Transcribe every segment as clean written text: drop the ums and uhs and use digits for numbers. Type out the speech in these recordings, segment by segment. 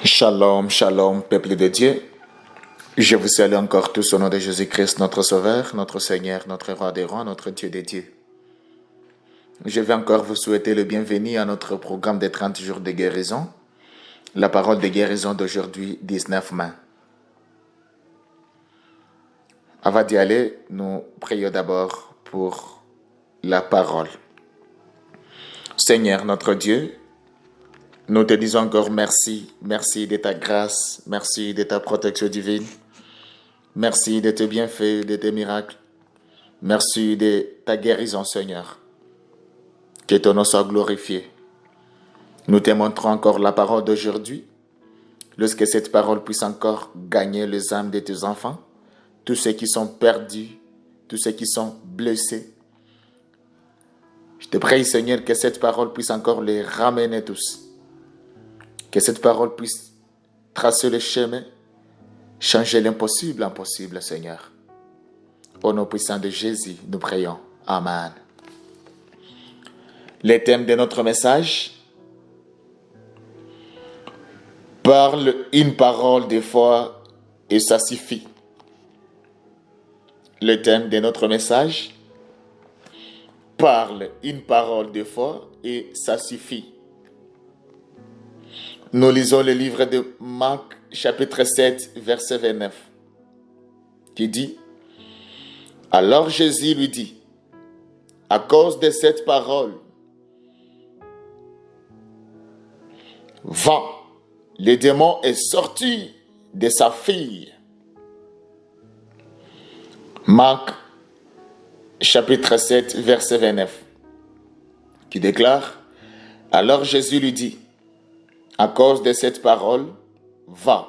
Shalom, shalom, peuple de Dieu. Je vous salue encore tous au nom de Jésus-Christ, notre Sauveur, notre Seigneur, notre Roi des Rois, notre Dieu des dieux. Je vais encore vous souhaiter le bienvenu à notre programme des 30 jours de guérison. La parole de guérison d'aujourd'hui, 19 mai. Avant d'y aller, nous prions d'abord pour la parole. Seigneur, notre Dieu, nous te disons encore merci. Merci de ta grâce, merci de ta protection divine. Merci de tes bienfaits, de tes miracles. Merci de ta guérison, Seigneur. Que ton nom soit glorifié. Nous te montrons encore la parole d'aujourd'hui. Lorsque cette parole puisse encore gagner les âmes de tes enfants, tous ceux qui sont perdus, tous ceux qui sont blessés. Je te prie, Seigneur, que cette parole puisse encore les ramener tous. Que cette parole puisse tracer le chemin, changer l'impossible en possible, Seigneur. Au nom puissant de Jésus, nous prions. Amen. Le thème de notre message: parle une parole de foi et ça suffit. Le thème de notre message: parle une parole de foi et ça suffit. Nous lisons le livre de Marc, chapitre 7, verset 29, qui dit: alors Jésus lui dit, à cause de cette parole, va, le démon est sorti de sa fille. Marc, chapitre 7, verset 29, qui déclare: alors Jésus lui dit, à cause de cette parole, va,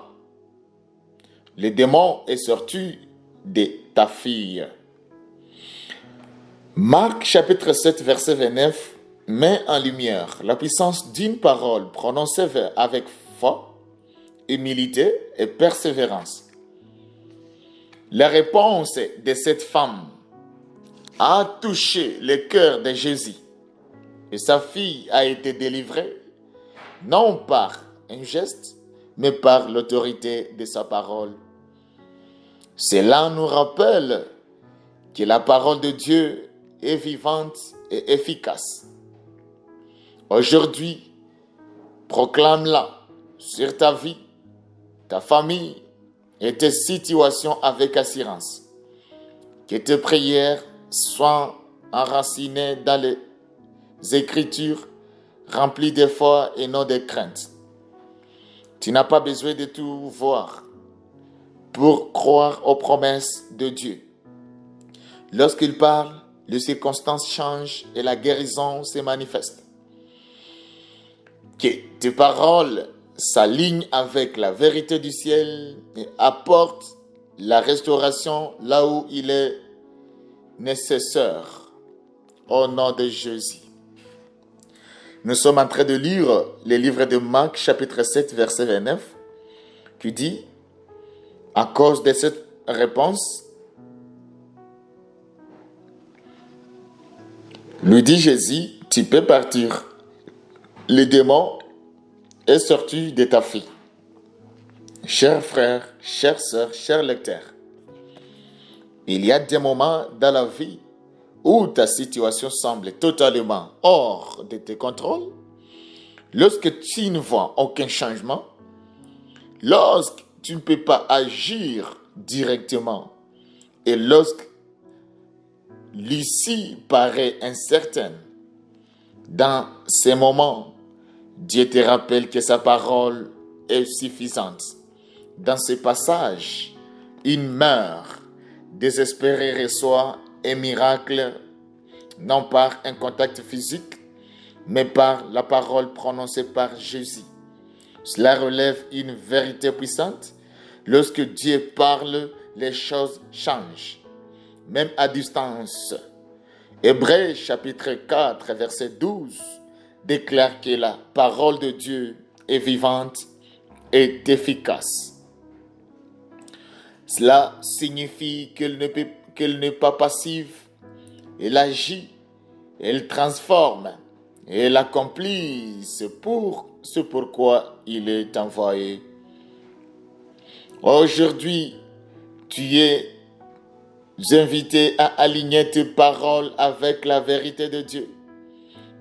le démon est sorti de ta fille. Marc, chapitre 7, verset 29, met en lumière la puissance d'une parole prononcée avec foi, humilité et persévérance. La réponse de cette femme a touché le cœur de Jésus et sa fille a été délivrée, non par un geste, mais par l'autorité de sa parole. Cela nous rappelle que la parole de Dieu est vivante et efficace. Aujourd'hui, proclame-la sur ta vie, ta famille et tes situations avec assurance. Que tes prières soient enracinées dans les Écritures, remplies de foi et non de crainte. Tu n'as pas besoin de tout voir pour croire aux promesses de Dieu. Lorsqu'il parle, les circonstances changent et la guérison se manifeste. Que tes paroles s'alignent avec la vérité du ciel et apportent la restauration là où il est nécessaire. Au nom de Jésus. Nous sommes en train de lire le livre de Marc, chapitre 7, verset 29, qui dit: à cause de cette réponse, lui dit Jésus, tu peux partir. Le démon est sorti de ta fille. Chers frères, chères sœurs, chers lecteurs, il y a des moments dans la vie où ta situation semble totalement hors de tes contrôles, lorsque tu ne vois aucun changement, lorsque tu ne peux pas agir directement et lorsque l'issue paraît incertaine. Dans ces moments, Dieu te rappelle que sa parole est suffisante. Dans ce passage, une mère désespérée reçoit un miracle, non par un contact physique, mais par la parole prononcée par Jésus. Cela relève une vérité puissante. Lorsque Dieu parle, les choses changent, même à distance. Hébreux chapitre 4, verset 12, déclare que la parole de Dieu est vivante et efficace. Cela signifie qu'elle n'est pas passive. Elle agit, elle transforme, et elle accomplit ce pourquoi il est envoyé Aujourd'hui, tu es invité à aligner tes paroles avec la vérité de Dieu.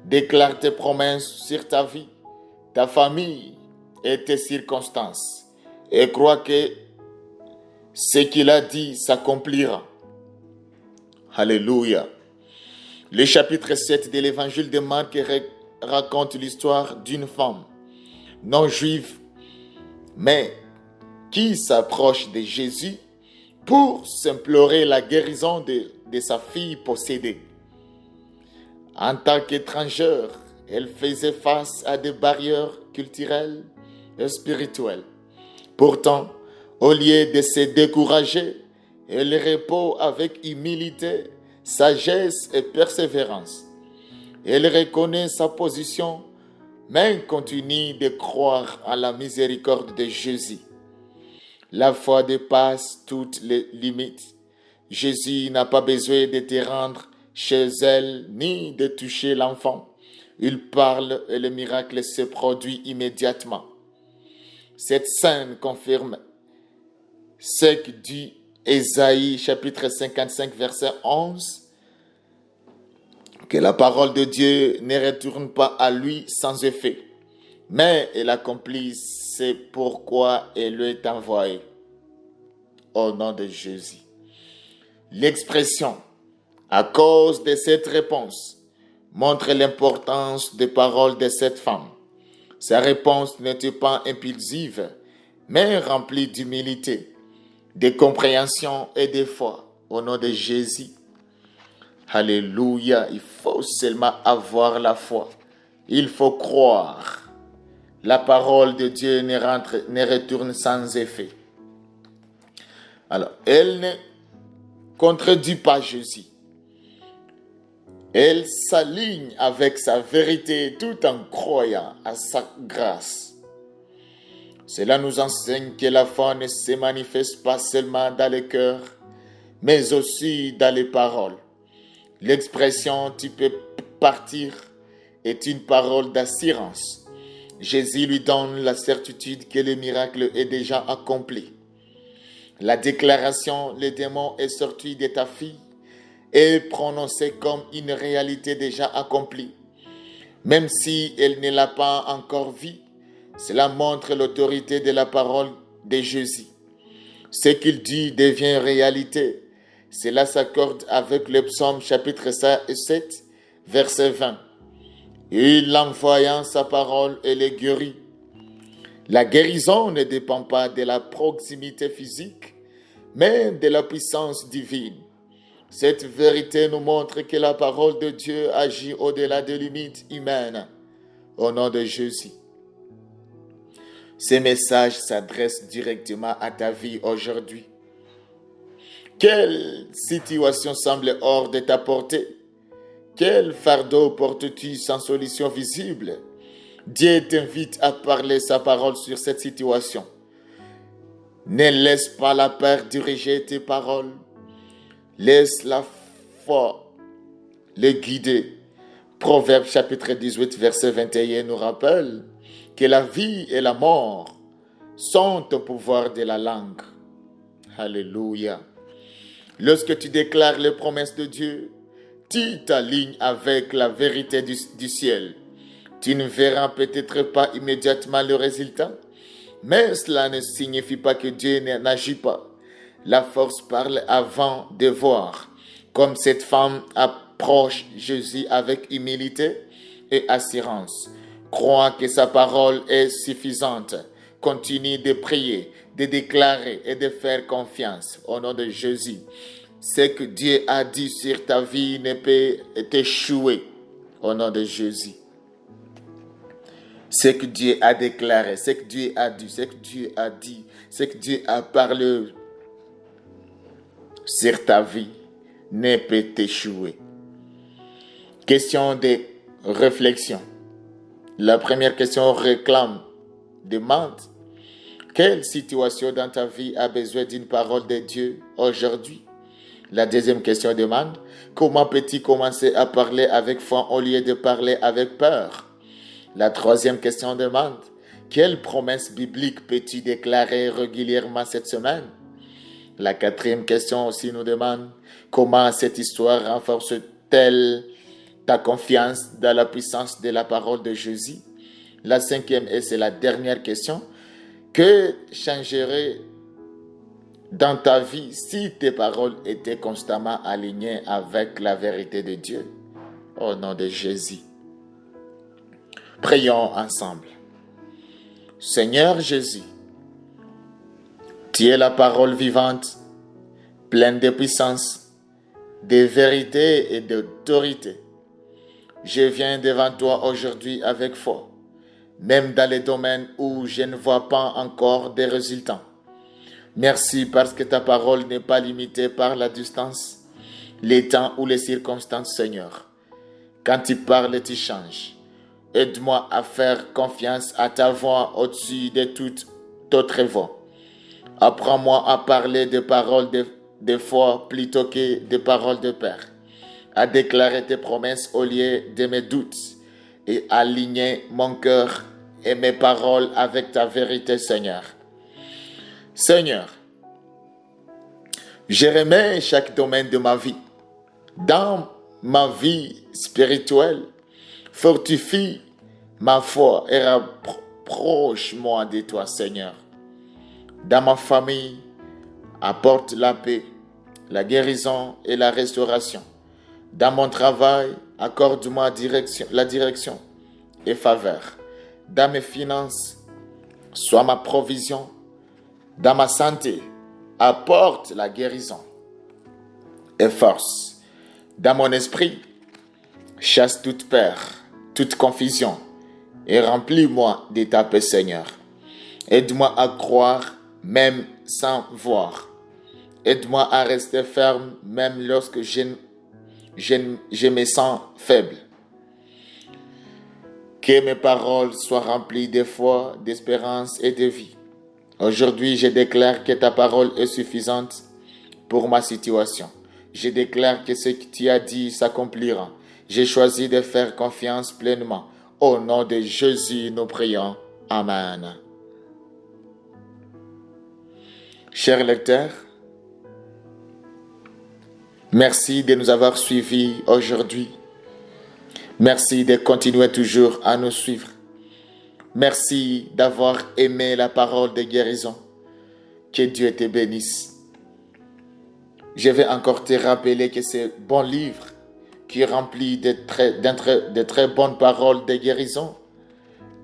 Déclare tes promesses sur ta vie, ta famille et tes circonstances. Et crois que ce qu'il a dit s'accomplira. Alléluia. Le chapitre 7 de l'évangile de Marc raconte l'histoire d'une femme non juive, mais qui s'approche de Jésus pour s'implorer la guérison de sa fille possédée. En tant qu'étrangère, elle faisait face à des barrières culturelles et spirituelles. Pourtant, au lieu de se décourager, elle répond avec humilité, sagesse et persévérance. Elle reconnaît sa position, mais continue de croire à la miséricorde de Jésus. La foi dépasse toutes les limites. Jésus n'a pas besoin de te rendre chez elle ni de toucher l'enfant. Il parle et le miracle se produit immédiatement. Cette scène confirme ce que dit Ésaïe chapitre 55 verset 11, que la parole de Dieu ne retourne pas à lui sans effet, mais elle accomplit ce pourquoi elle lui est envoyée. Au nom de Jésus. L'expression « à cause de cette réponse » montre l'importance des paroles de cette femme. Sa réponse n'était pas impulsive, mais remplie d'humilité, de compréhension et de foi. Au nom de Jésus. Alléluia. Il faut seulement avoir la foi. Il faut croire. La parole de Dieu ne retourne sans effet. Alors, elle ne contredit pas Jésus. Elle s'aligne avec sa vérité tout en croyant à sa grâce. Cela nous enseigne que la foi ne se manifeste pas seulement dans le cœur, mais aussi dans les paroles. L'expression « tu peux partir » est une parole d'assurance. Jésus lui donne la certitude que le miracle est déjà accompli. La déclaration « le démon est sorti de ta fille » est prononcée comme une réalité déjà accomplie. Même si elle ne l'a pas encore vue, cela montre l'autorité de la parole de Jésus. Ce qu'il dit devient réalité. Cela s'accorde avec le psaume chapitre 7, verset 20. Il envoyant sa parole et les guérit. La guérison ne dépend pas de la proximité physique, mais de la puissance divine. Cette vérité nous montre que la parole de Dieu agit au-delà des limites humaines. Au nom de Jésus. Ce message s'adresse directement à ta vie aujourd'hui. Quelle situation semble hors de ta portée? Quel fardeau portes-tu sans solution visible? Dieu t'invite à parler sa parole sur cette situation. Ne laisse pas la peur diriger tes paroles. Laisse la foi les guider. Proverbe chapitre 18, verset 21 nous rappelle que la vie et la mort sont au pouvoir de la langue. Alléluia. Lorsque tu déclares les promesses de Dieu, tu t'alignes avec la vérité du ciel. Tu ne verras peut-être pas immédiatement le résultat, mais cela ne signifie pas que Dieu n'agit pas. La force parle avant de voir. Comme cette femme approche Jésus avec humilité et assurance. Crois que sa parole est suffisante. Continue de prier, de déclarer et de faire confiance au nom de Jésus. Ce que Dieu a dit sur ta vie ne peut t'échouer au nom de Jésus. Ce que Dieu a déclaré, ce que Dieu a dit, ce que Dieu a dit, ce que Dieu a parlé sur ta vie ne peut t'échouer. Question de réflexion. La première question demande, quelle situation dans ta vie a besoin d'une parole de Dieu aujourd'hui? La deuxième question demande, comment peux-tu commencer à parler avec foi au lieu de parler avec peur? La troisième question demande, Quelle promesse biblique peux-tu déclarer régulièrement cette semaine? La quatrième question aussi nous demande comment cette histoire renforce-t-elle ta confiance dans la puissance de la parole de Jésus? La cinquième, et c'est la dernière question, que changerait dans ta vie si tes paroles étaient constamment alignées avec la vérité de Dieu? Au nom de Jésus. Prions ensemble. Seigneur Jésus, tu es la parole vivante, pleine de puissance, de vérité et d'autorité. Je viens devant toi aujourd'hui avec foi, même dans les domaines où je ne vois pas encore des résultats. Merci parce que ta parole n'est pas limitée par la distance, les temps ou les circonstances, Seigneur. Quand tu parles, tu changes. Aide-moi à faire confiance à ta voix au-dessus de toute autre voix. Apprends-moi à parler de paroles de foi plutôt que de paroles de peur, à déclarer tes promesses au lieu de mes doutes et à aligner mon cœur et mes paroles avec ta vérité, Seigneur. Seigneur, je remets chaque domaine de ma vie. Dans ma vie spirituelle, fortifie ma foi et rapproche-moi de toi, Seigneur. Dans ma famille, apporte la paix, la guérison et la restauration. Dans mon travail, accorde-moi la direction et faveur. Dans mes finances, sois ma provision. Dans ma santé, apporte la guérison et force. Dans mon esprit, chasse toute peur, toute confusion et remplis-moi de ta paix, Seigneur. Aide-moi à croire même sans voir. Aide-moi à rester ferme même lorsque je me sens faible. Que mes paroles soient remplies de foi, d'espérance et de vie. Aujourd'hui, je déclare que ta parole est suffisante pour ma situation. Je déclare que ce que tu as dit s'accomplira. J'ai choisi de faire confiance pleinement. Au nom de Jésus, nous prions. Amen. Chers lecteurs, merci de nous avoir suivis aujourd'hui. Merci de continuer toujours à nous suivre. Merci d'avoir aimé la parole de guérison. Que Dieu te bénisse. Je vais encore te rappeler que ce bon livre qui est rempli de très bonnes paroles de guérison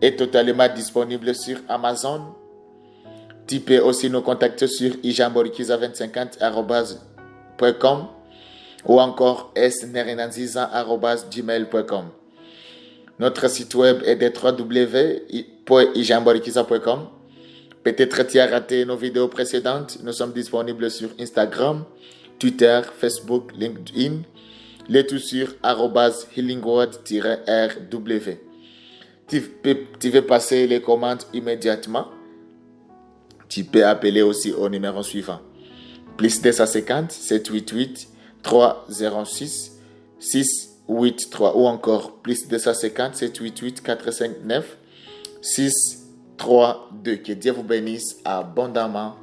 est totalement disponible sur Amazon. Tu peux aussi nous contacter sur ijamborikiza2050@gmail.com ou encore snerenanziza@gmail.com. Notre site web est de www.ijamborikiza.com. Peut-être tu as raté nos vidéos précédentes. Nous sommes disponibles sur Instagram, Twitter, Facebook, LinkedIn. Le tout sur @healingword-rw. Tu veux passer les commandes immédiatement. Tu peux appeler aussi au numéro suivant. Plus 250 788 306 683 ou encore plus 250 788 459 632. Que Dieu vous bénisse abondamment.